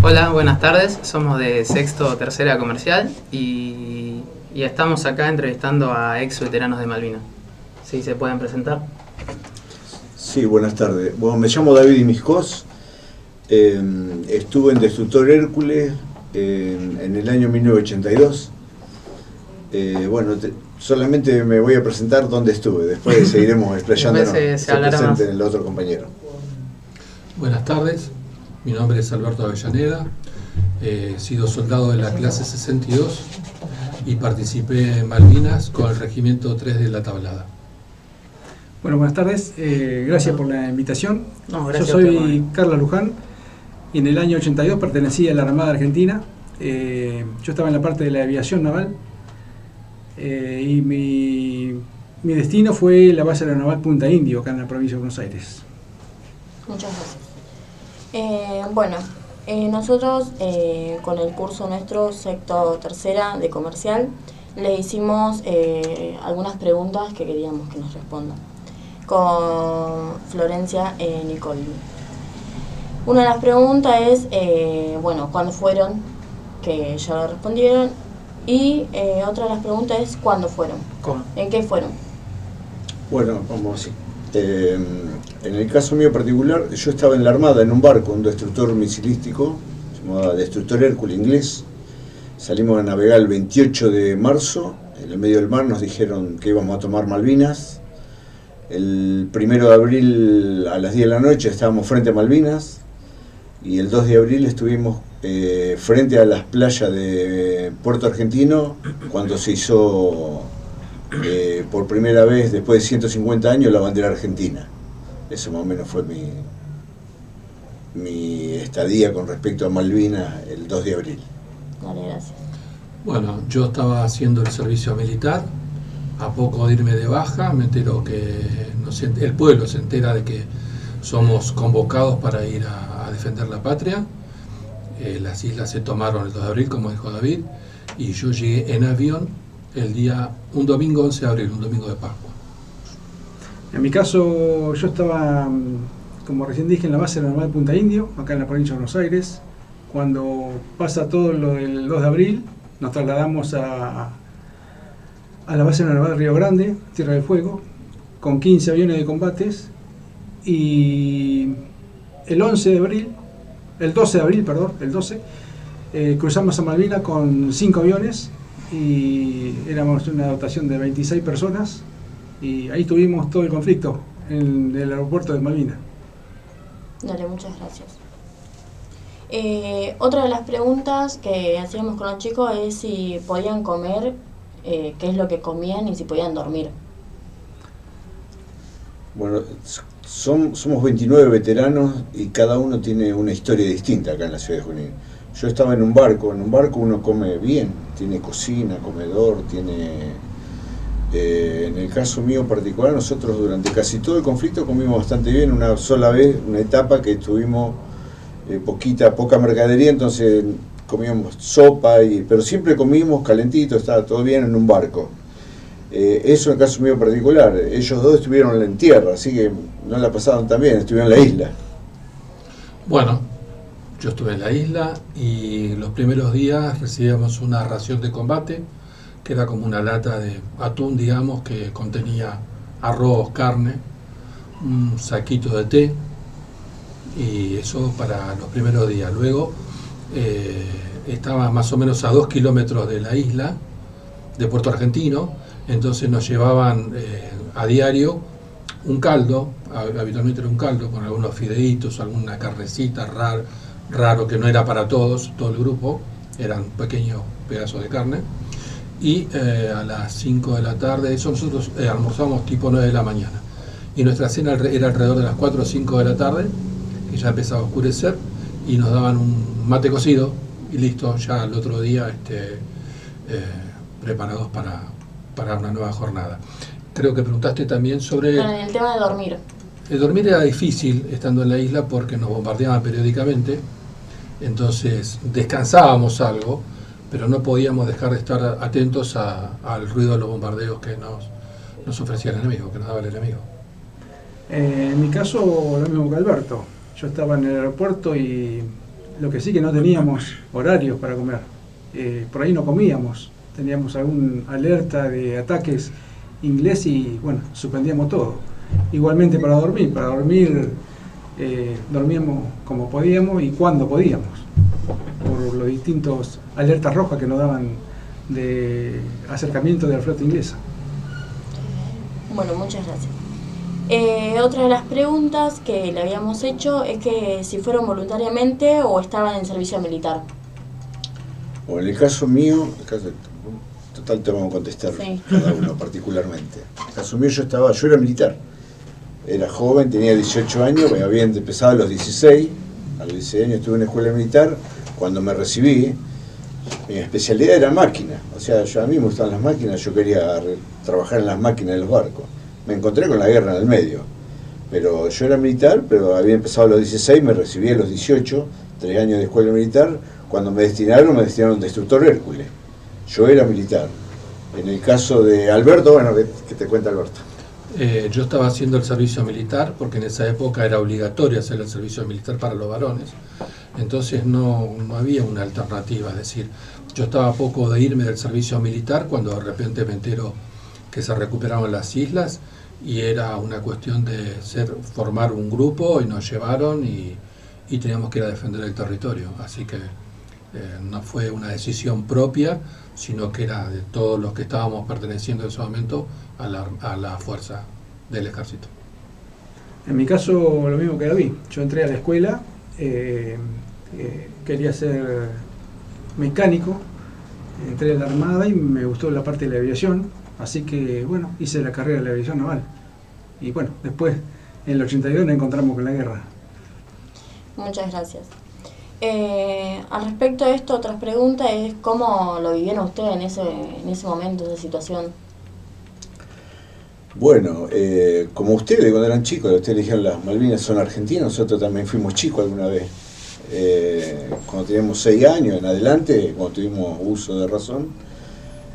Hola, buenas tardes. Somos de sexto tercera comercial y estamos acá entrevistando a ex veteranos de Malvinas. ¿Sí se pueden presentar? Sí, buenas tardes. Bueno, me llamo David Imiscós. Estuve en Destructor Hércules en el año 1982. Solamente me voy a presentar dónde estuve. Después seguiremos explayándonos. Después se hablará más. El otro compañero. Buenas tardes, mi nombre es Alberto Avellaneda, he sido soldado de la clase 62 y participé en Malvinas con el Regimiento 3 de la Tablada. Bueno, buenas tardes, gracias por la invitación. No, gracias. Yo soy Carla Luján y en el año 82 pertenecía a la Armada Argentina. Yo estaba en la parte de la aviación naval y mi destino fue la base aeronaval Punta Indio, acá en la provincia de Buenos Aires. Muchas gracias. Nosotros con el curso nuestro, sexto tercera de comercial, le hicimos algunas preguntas que queríamos que nos respondan con Florencia Nicoli. Una de las preguntas es, ¿cuándo fueron? Que ya lo respondieron. Y otra de las preguntas es, ¿cuándo fueron? ¿Cómo? ¿En qué fueron? Bueno, vamos así. En el caso mío particular, yo estaba en la Armada en un barco, un destructor misilístico, llamado Destructor Hércules inglés. Salimos a navegar el 28 de marzo, en el medio del mar nos dijeron que íbamos a tomar Malvinas. El 1 de abril a las 10 de la noche estábamos frente a Malvinas y el 2 de abril estuvimos frente a las playas de Puerto Argentino cuando se hizo por primera vez después de 150 años la bandera argentina. Eso más o menos fue mi estadía con respecto a Malvinas el 2 de abril. Dale, gracias. Bueno, yo estaba haciendo el servicio militar, a poco de irme de baja, me entero que el pueblo se entera de que somos convocados para ir a defender la patria. Las islas se tomaron el 2 de abril, como dijo David, y yo llegué en avión un domingo 11 de abril, un domingo de Pascua. En mi caso, yo estaba, como recién dije, en la base aeronaval Punta Indio, acá en la provincia de Buenos Aires. Cuando pasa todo lo del 2 de abril, nos trasladamos a la base aeronaval Río Grande, Tierra del Fuego, con 15 aviones de combates, y el 12 de abril, cruzamos a Malvinas con 5 aviones y éramos una dotación de 26 personas y ahí tuvimos todo el conflicto en el aeropuerto de Malvinas. Dale, muchas gracias. Otra de las preguntas que hacíamos con los chicos es si podían comer, qué es lo que comían y si podían dormir. Bueno, somos 29 veteranos y cada uno tiene una historia distinta acá en la ciudad de Junín. Yo estaba en un barco uno come bien, tiene cocina, comedor, en el caso mío particular, nosotros durante casi todo el conflicto comimos bastante bien. Una sola vez, una etapa que tuvimos poca mercadería, entonces comíamos sopa, pero siempre comimos calentito, estaba todo bien en un barco. Eso en el caso mío particular. Ellos dos estuvieron en tierra, así que no la pasaron tan bien, estuvieron en la isla. Bueno, yo estuve en la isla y los primeros días recibíamos una ración de combate, que era como una lata de atún, digamos, que contenía arroz, carne, un saquito de té, y eso para los primeros días. Luego estaba más o menos a 2 kilómetros de la isla, de Puerto Argentino, entonces nos llevaban a diario un caldo, habitualmente era un caldo con algunos fideitos, alguna carnecita raro que no era para todos, todo el grupo, eran pequeños pedazos de carne, y a las 5 de la tarde, eso nosotros almorzamos tipo 9 de la mañana, y nuestra cena era alrededor de las 4 o 5 de la tarde, que ya empezaba a oscurecer, y nos daban un mate cocido, y listo, ya al otro día preparados para una nueva jornada. Creo que preguntaste también sobre... El tema de dormir. El dormir era difícil estando en la isla porque nos bombardeaban periódicamente, entonces descansábamos algo, pero no podíamos dejar de estar atentos al ruido de los bombardeos que nos ofrecía el enemigo, que nos daba el enemigo. En mi caso, lo mismo que Alberto. Yo estaba en el aeropuerto y Lo que sí que no teníamos horarios para comer. Por ahí no comíamos. Teníamos algún alerta de ataques inglés y bueno, suspendíamos todo. Igualmente para dormir. Para dormir dormíamos como podíamos y cuando podíamos. Por los distintos alertas rojas que nos daban de acercamiento de la flota inglesa. Bueno, muchas gracias. Otra de las preguntas que le habíamos hecho es que si fueron voluntariamente o estaban en servicio militar. O en el caso mío, total te vamos a contestar Sí. cada uno particularmente. En el caso mío yo era militar. Era joven, tenía 18 años, había empezado a los 16. A los 16 años estuve en la escuela militar. Cuando me recibí, mi especialidad era máquina. O sea, a mí me gustaban las máquinas, yo quería trabajar en las máquinas de los barcos. Me encontré con la guerra en el medio. Pero yo era militar, pero había empezado a los 16, me recibí a los 18, 3 años de escuela militar. Cuando me destinaron destructor Hércules. Yo era militar. En el caso de Alberto, bueno, ¿qué te cuenta Alberto? Yo estaba haciendo el servicio militar porque en esa época era obligatorio hacer el servicio militar para los varones. Entonces no había una alternativa. Es decir, yo estaba a poco de irme del servicio militar cuando de repente me entero que se recuperaban las islas y era una cuestión de formar un grupo y nos llevaron y teníamos que ir a defender el territorio. Así que no fue una decisión propia, sino que era de todos los que estábamos perteneciendo en ese momento a la fuerza del ejército. En mi caso, lo mismo que David. Yo entré a la escuela, quería ser mecánico, entré a la Armada y me gustó la parte de la aviación, así que, bueno, hice la carrera de la aviación naval. Y bueno, después, en el 82 nos encontramos con la guerra. Muchas gracias. Al respecto de esto, otra pregunta es cómo lo vivieron ustedes en ese momento, esa situación. Bueno, como ustedes cuando eran chicos, ustedes dijeron las Malvinas son argentinas, nosotros también fuimos chicos alguna vez. Cuando teníamos 6 años en adelante, cuando tuvimos uso de razón,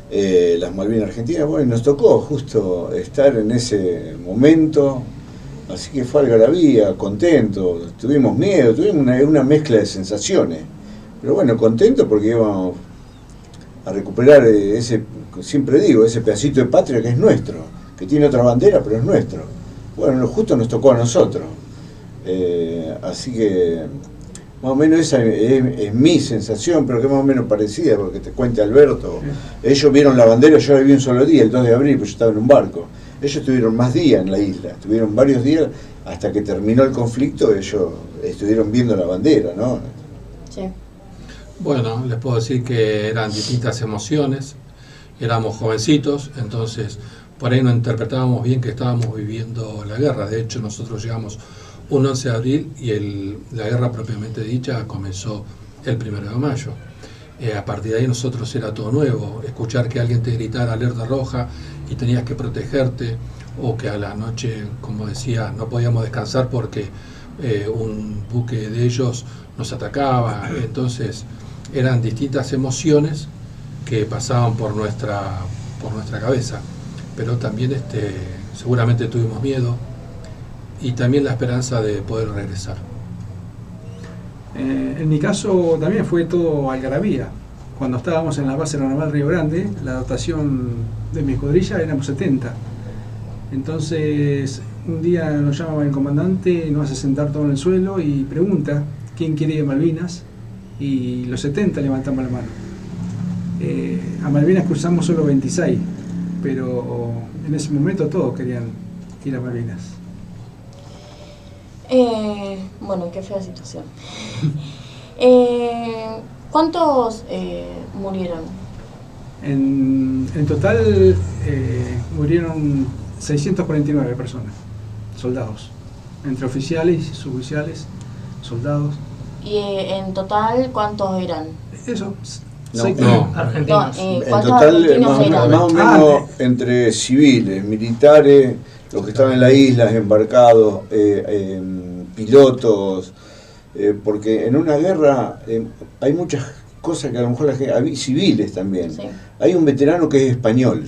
las Malvinas argentinas, bueno, nos tocó justo estar en ese momento, así que fue algarabía, contento, tuvimos miedo, tuvimos una mezcla de sensaciones, pero bueno, contento porque íbamos a recuperar siempre digo, ese pedacito de patria que es nuestro, que tiene otra bandera, pero es nuestro. Bueno, justo nos tocó a nosotros, así que más o menos esa es mi sensación, pero que más o menos parecida, porque te cuente Alberto, ellos vieron la bandera, yo la vi un solo día, el 2 de abril, pues yo estaba en un barco. Ellos estuvieron más días en la isla, estuvieron varios días hasta que terminó el conflicto, ellos estuvieron viendo la bandera, ¿no? Sí. Bueno, les puedo decir que eran distintas emociones, éramos jovencitos, entonces por ahí no interpretábamos bien que estábamos viviendo la guerra. De hecho, nosotros llegamos un 11 de abril y la guerra propiamente dicha comenzó el 1 de mayo. A partir de ahí nosotros era todo nuevo, escuchar que alguien te gritara alerta roja y tenías que protegerte, o que a la noche, como decía, no podíamos descansar porque un buque de ellos nos atacaba. Entonces eran distintas emociones que pasaban por nuestra cabeza, pero también seguramente tuvimos miedo y también la esperanza de poder regresar. En mi caso también fue todo algarabía. Cuando estábamos en la base aeronaval Río Grande, la dotación de mi escuadrilla éramos 70. Entonces, un día nos llama el comandante, nos hace sentar todo en el suelo y pregunta quién quiere ir a Malvinas, y los 70 levantamos la mano. A Malvinas cruzamos solo 26, pero en ese momento todos querían ir a Malvinas. Bueno, qué fea situación. ¿Cuántos murieron? En total murieron 649 personas, soldados, entre oficiales y suboficiales, soldados. ¿Y en total cuántos eran? Eso, No. Argentinos. En ¿Cuántos total, argentinos eran? más o menos entre civiles, militares, los que estaban en la isla, embarcados, pilotos, porque en una guerra hay muchas cosas que a lo mejor la gente, hay civiles también. Sí. Hay un veterano que es español,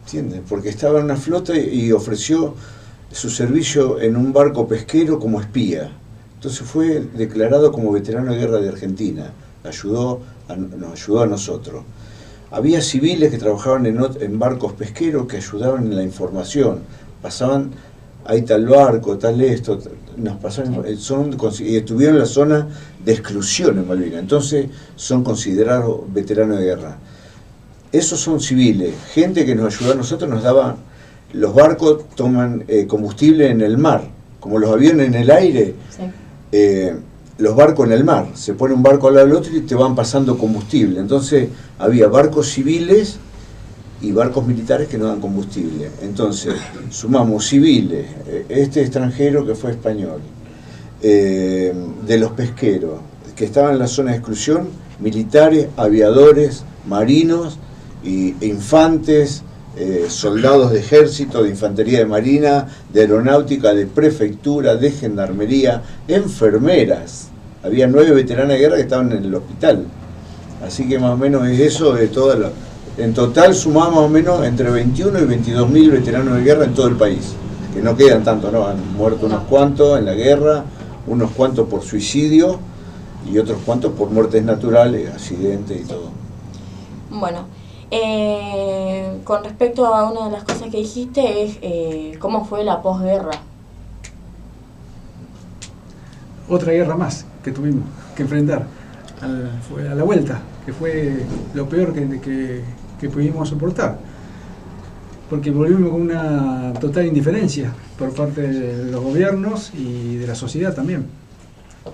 ¿entiendes? Porque estaba en una flota y ofreció su servicio en un barco pesquero como espía. Entonces fue declarado como veterano de guerra de Argentina, nos ayudó a nosotros. Había civiles que trabajaban en barcos pesqueros que ayudaban en la información, pasaban, hay tal barco, tal esto, nos pasaban, y estuvieron en la zona de exclusión en Malvinas, entonces son considerados veteranos de guerra. Esos son civiles, gente que nos ayudó a nosotros, nos daba, los barcos toman combustible en el mar, como los aviones en el aire, sí. Los barcos en el mar, se pone un barco al lado del otro y te van pasando combustible. Entonces había barcos civiles y barcos militares que no dan combustible. Entonces sumamos civiles, este extranjero que fue español, de los pesqueros, que estaban en la zona de exclusión, militares, aviadores, marinos e infantes, soldados de ejército, de infantería de marina, de aeronáutica, de prefectura, de gendarmería, enfermeras. Había 9 veteranas de guerra que estaban en el hospital. Así que más o menos es eso de toda la... En total sumamos más o menos entre 21 y 22.000 veteranos de guerra en todo el país. Que no quedan tantos, ¿no? Han muerto unos cuantos en la guerra, unos cuantos por suicidio y otros cuantos por muertes naturales, accidentes y todo. Bueno, con respecto a una de las cosas que dijiste es cómo fue la posguerra. Otra guerra más que tuvimos que enfrentar fue a la vuelta, que fue lo peor que pudimos soportar, porque volvimos con una total indiferencia por parte de los gobiernos y de la sociedad también.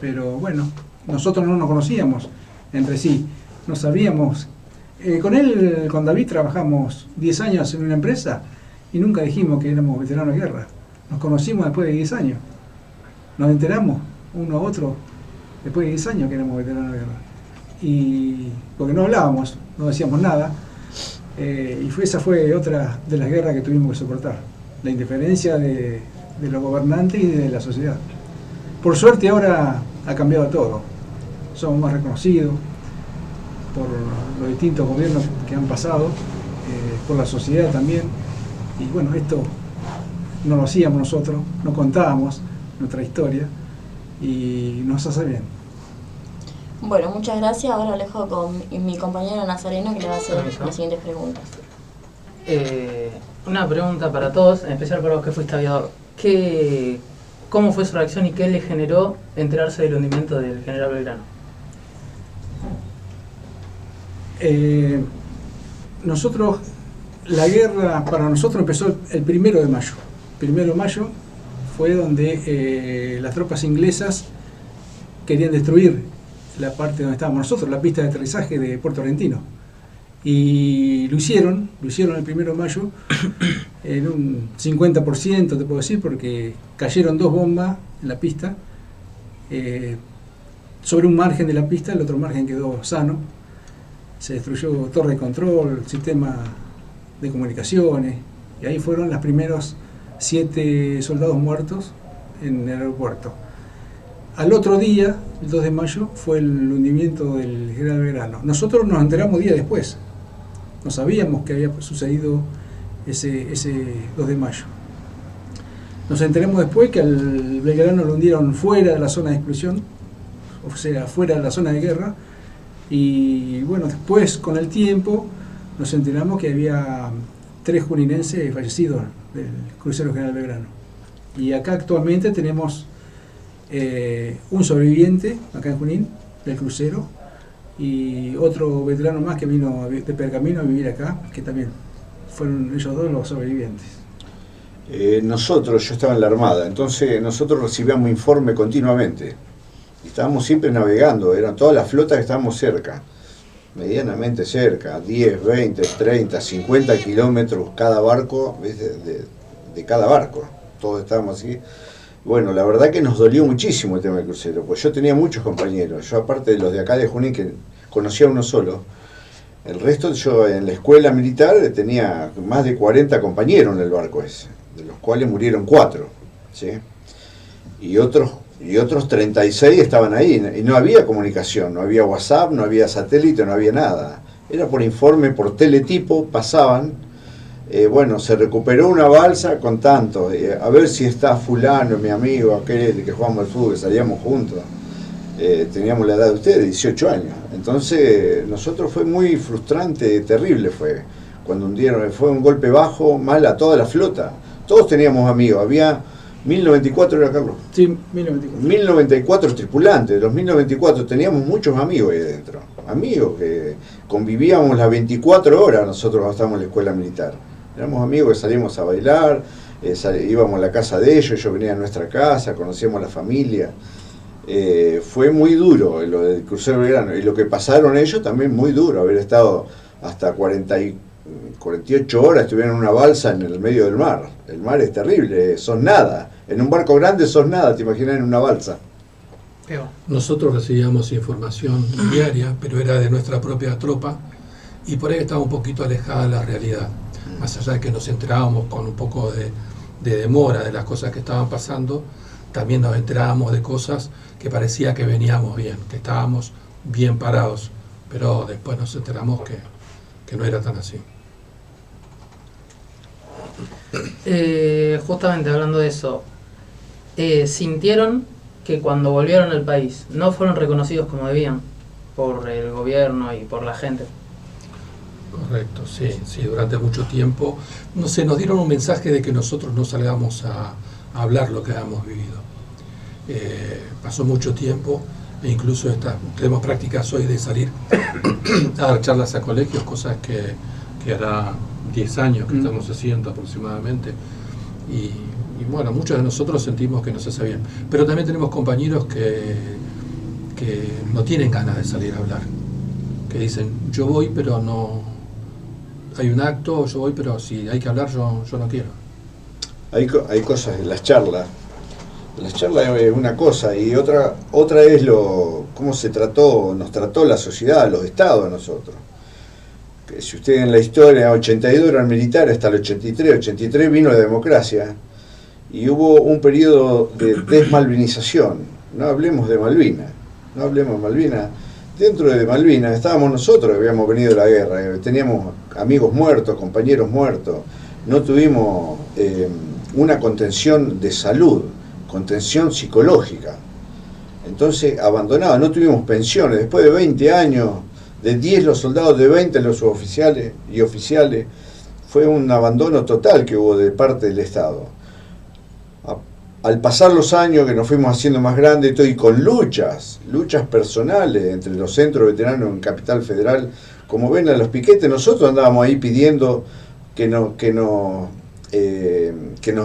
Pero bueno, nosotros no nos conocíamos entre sí, no sabíamos. Con David trabajamos 10 años en una empresa y nunca dijimos que éramos veteranos de guerra. Nos conocimos después de 10 años. Nos enteramos uno a otro después de 10 años que éramos veteranos de guerra. Y porque no hablábamos, no decíamos nada. Esa fue otra de las guerras que tuvimos que soportar. La indiferencia de los gobernantes y de la sociedad. Por suerte ahora ha cambiado todo. Somos más reconocidos por los distintos gobiernos que han pasado, por la sociedad también. Y bueno, esto no lo hacíamos nosotros, no contábamos nuestra historia y nos hace bien. Bueno, muchas gracias. Ahora lo dejo con mi compañero Nazareno que le va a hacer las siguientes preguntas. Una pregunta para todos, en especial para vos que fuiste aviador. ¿Cómo fue su reacción y qué le generó enterarse del hundimiento del general Belgrano? Nosotros, la guerra para nosotros empezó el 1 de mayo. El 1 de mayo fue donde las tropas inglesas querían destruir la parte donde estábamos nosotros, la pista de aterrizaje de Puerto Argentino. Y lo hicieron el 1 de mayo en un 50%, te puedo decir, porque cayeron 2 bombas en la pista, sobre un margen de la pista, el otro margen quedó sano. Se destruyó torre de control, sistema de comunicaciones, y ahí fueron los primeros 7 soldados muertos en el aeropuerto. Al otro día, el 2 de mayo, fue el hundimiento del general Belgrano. Nosotros nos enteramos días después, no sabíamos que había sucedido ese 2 de mayo. Nos enteramos después que al Belgrano lo hundieron fuera de la zona de exclusión, o sea, fuera de la zona de guerra. Y bueno, después con el tiempo nos enteramos que había 3 juninenses fallecidos del crucero General Belgrano. Y acá actualmente tenemos un sobreviviente acá en Junín del crucero y otro veterano más que vino de Pergamino a vivir acá, que también fueron ellos 2 los sobrevivientes. Yo estaba en la Armada, entonces nosotros recibíamos informe continuamente. Estábamos siempre navegando, eran todas las flotas que estábamos cerca, medianamente cerca, 10, 20, 30, 50 kilómetros cada barco, de cada barco, todos estábamos así. Bueno, la verdad que nos dolió muchísimo el tema del crucero, pues yo tenía muchos compañeros, yo aparte de los de acá de Junín que conocía a uno solo, el resto yo en la escuela militar tenía más de 40 compañeros en el barco ese, de los cuales murieron 4, ¿sí? Y otros 36 estaban ahí, y no había comunicación, no había WhatsApp, no había satélite, no había nada. Era por informe, por teletipo, pasaban bueno, se recuperó una balsa con tanto, a ver si está fulano, mi amigo, aquel que jugamos al fútbol, que salíamos juntos. Teníamos la edad de ustedes, 18 años. Entonces, nosotros fue muy frustrante, terrible fue. Cuando hundieron, fue un golpe bajo, mal a toda la flota. Todos teníamos amigos, había 1094, ¿era Carlos? Sí, 1094. 1094 tripulantes, de los 1094 teníamos muchos amigos ahí adentro. Amigos que convivíamos las 24 horas, nosotros estábamos en la escuela militar. Éramos amigos que salíamos a bailar, íbamos a la casa de ellos venía a nuestra casa, conocíamos a la familia. Fue muy duro lo del crucero Belgrano, y lo que pasaron ellos también muy duro, haber estado hasta 48 horas, estuvieron en una balsa en el medio del mar. El mar es terrible, sos nada. En un barco grande sos nada, te imaginas en una balsa. Nosotros recibíamos información diaria, pero era de nuestra propia tropa, y por ahí estaba un poquito alejada de la realidad. Más allá de que nos enterábamos con un poco de demora de las cosas que estaban pasando, también nos enterábamos de cosas que parecía que veníamos bien, que estábamos bien parados, pero después nos enteramos que no era tan así. Justamente hablando de eso, ¿sintieron que cuando volvieron al país no fueron reconocidos como debían por el gobierno y por la gente? Correcto, sí, durante mucho tiempo no sé, nos dieron un mensaje de que nosotros no salgamos a hablar lo que habíamos vivido. Pasó mucho tiempo, e incluso tenemos prácticas hoy de salir a dar charlas a colegios, cosas que hará 10 años que estamos haciendo aproximadamente, y bueno, muchos de nosotros sentimos que nos hace bien, pero también tenemos compañeros que no tienen ganas de salir a hablar, que dicen, yo voy pero no, hay un acto, yo voy pero si hay que hablar yo no quiero. Hay cosas en las charlas es una cosa, y otra es cómo nos trató la sociedad, los estados a nosotros. Que si ustedes en la historia, 82 eran militares hasta el 83 vino la democracia, y hubo un periodo de desmalvinización. No hablemos de Malvinas, Dentro de Malvinas estábamos nosotros, habíamos venido de la guerra, teníamos amigos muertos, compañeros muertos, no tuvimos una contención de salud, contención psicológica. Entonces, abandonados, no tuvimos pensiones. Después de 20 años, de 10 los soldados, de 20 los suboficiales y oficiales, fue un abandono total que hubo de parte del Estado. Al pasar los años, que nos fuimos haciendo más grandes y con luchas personales entre los centros veteranos en Capital Federal, como ven a los piquetes, nosotros andábamos ahí pidiendo que nos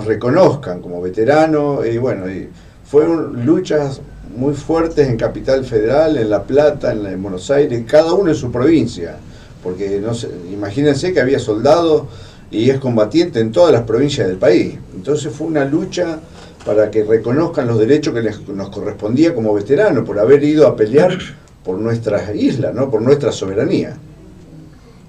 reconozcan como veteranos, y bueno, fueron luchas muy fuertes en Capital Federal, en La Plata, en Buenos Aires, cada uno en su provincia, porque imagínense que había soldados y excombatientes en todas las provincias del país. Entonces fue una lucha para que reconozcan los derechos que nos correspondía como veteranos, por haber ido a pelear por nuestras islas, ¿no? Por nuestra soberanía.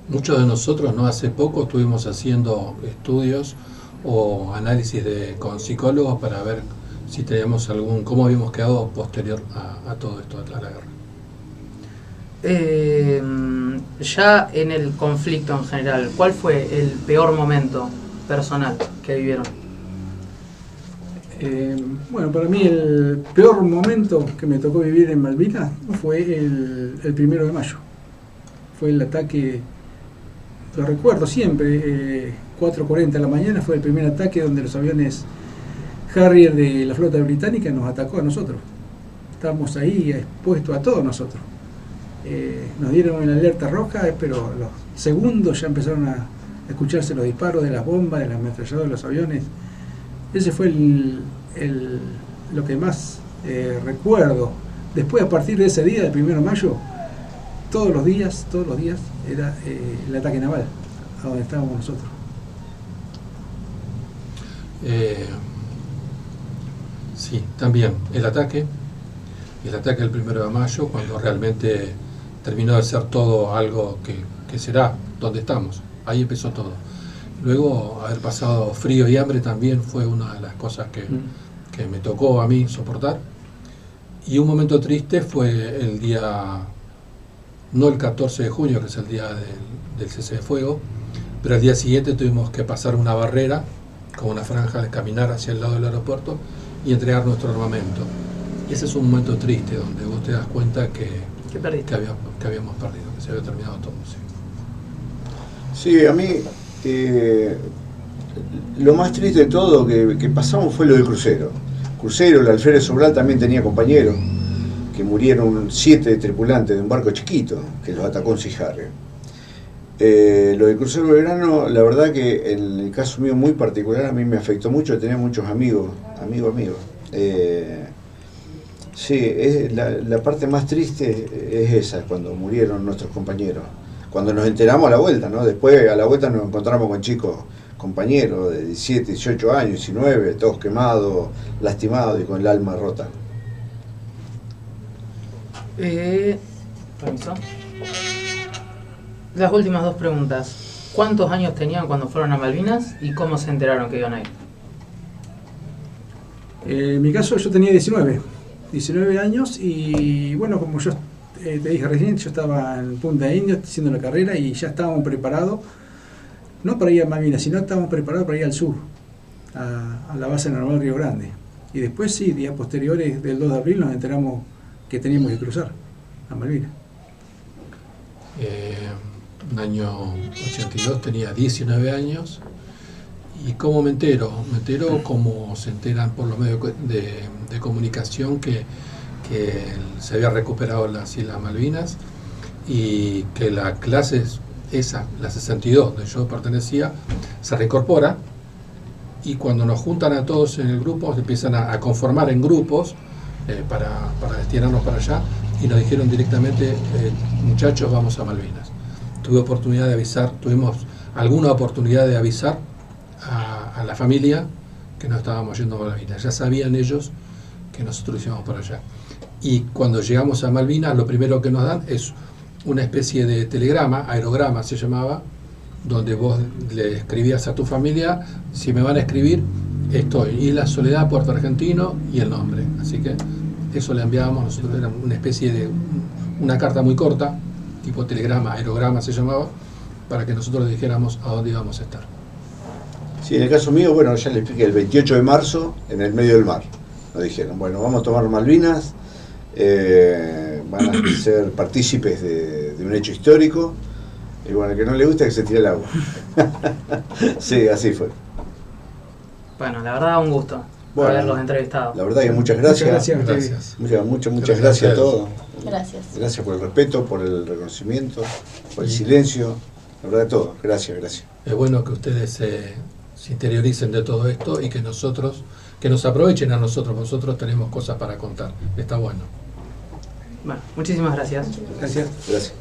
Muchos de nosotros no hace poco estuvimos haciendo estudios o análisis con psicólogos para ver si teníamos cómo habíamos quedado posterior a todo esto, a la guerra. Ya en el conflicto en general, ¿cuál fue el peor momento personal que vivieron? Bueno, para mí el peor momento que me tocó vivir en Malvinas fue el 1 de mayo. Fue el ataque, lo recuerdo siempre, 4:40 de la mañana fue el primer ataque donde los aviones Harrier de la flota británica nos atacó a nosotros. Estábamos ahí expuestos a todos nosotros. Nos dieron una alerta roja, pero a los segundos ya empezaron a escucharse los disparos de las bombas, de las ametralladoras de los aviones. Ese fue lo que más recuerdo. Después, a partir de ese día, del 1 de mayo, todos los días era el ataque naval, a donde estábamos nosotros. Sí, también el ataque del 1 de mayo, cuando realmente terminó de ser todo algo que será donde estamos. Ahí empezó todo. Luego, haber pasado frío y hambre también fue una de las cosas que me tocó a mí soportar. Y un momento triste fue el día, no el 14 de junio, que es el día del cese de fuego, pero al día siguiente tuvimos que pasar una barrera con una franja de caminar hacia el lado del aeropuerto y entregar nuestro armamento. Y ese es un momento triste donde vos te das cuenta que habíamos perdido, que se había terminado todo. Sí, Sí, a mí lo más triste de todo que pasamos fue lo del crucero. Crucero, el alférez Sobral también tenía compañeros que murieron 7 tripulantes de un barco chiquito que los atacó un Sea Harrier. Lo del crucero Belgrano, la verdad que en el caso mío muy particular a mí me afectó mucho, tenía muchos amigos. Sí, la parte más triste es esa, cuando murieron nuestros compañeros. Cuando nos enteramos a la vuelta, ¿no? Después a la vuelta nos encontramos con chicos, compañeros de 17, 18 años, 19, todos quemados, lastimados y con el alma rota. Permiso. Las últimas 2 preguntas. ¿Cuántos años tenían cuando fueron a Malvinas y cómo se enteraron que iban a ir? En mi caso yo tenía 19 años y bueno, como yo te dije recién, yo estaba en Punta Indio haciendo la carrera y ya estábamos preparados, no para ir a Malvinas, sino estábamos preparados para ir al sur, a la base naval Río Grande. Y después sí, días posteriores del 2 de abril nos enteramos que teníamos que cruzar a Malvinas. En el año 82 tenía 19 años. ¿Y cómo me entero? Me entero como se enteran por los medios de comunicación que se había recuperado las Islas Malvinas y que la clase esa, la 62, donde yo pertenecía, se reincorpora, y cuando nos juntan a todos en el grupo, se empiezan a conformar en grupos para destinarnos para allá, y nos dijeron directamente, muchachos, vamos a Malvinas. Tuvimos alguna oportunidad de avisar a la familia que no estábamos yendo a Malvinas. Ya sabían ellos que nosotros íbamos para allá. Y cuando llegamos a Malvinas, lo primero que nos dan es una especie de telegrama, aerograma se llamaba, donde vos le escribías a tu familia: si me van a escribir, estoy Isla Soledad, Puerto Argentino, y el nombre. Así que eso le enviábamos nosotros, era una especie de una carta muy corta, tipo telegrama, aerograma se llamaba, para que nosotros le dijéramos a dónde íbamos a estar. Sí, en el caso mío, bueno, ya les expliqué, el 28 de marzo, en el medio del mar, nos dijeron, bueno, vamos a tomar Malvinas, van a ser partícipes de un hecho histórico, y bueno, el que no le gusta que se tire al agua. Sí, así fue. Bueno, la verdad, un gusto haberlos entrevistado. La verdad que muchas gracias. Muchas gracias a todos. Gracias. Gracias por el respeto, por el reconocimiento, por el silencio. La verdad, todo. Gracias. Es bueno que ustedes se interioricen de todo esto y que nos aprovechen a nosotros. Nosotros tenemos cosas para contar. Está bueno. Bueno, muchísimas gracias. Gracias. Gracias.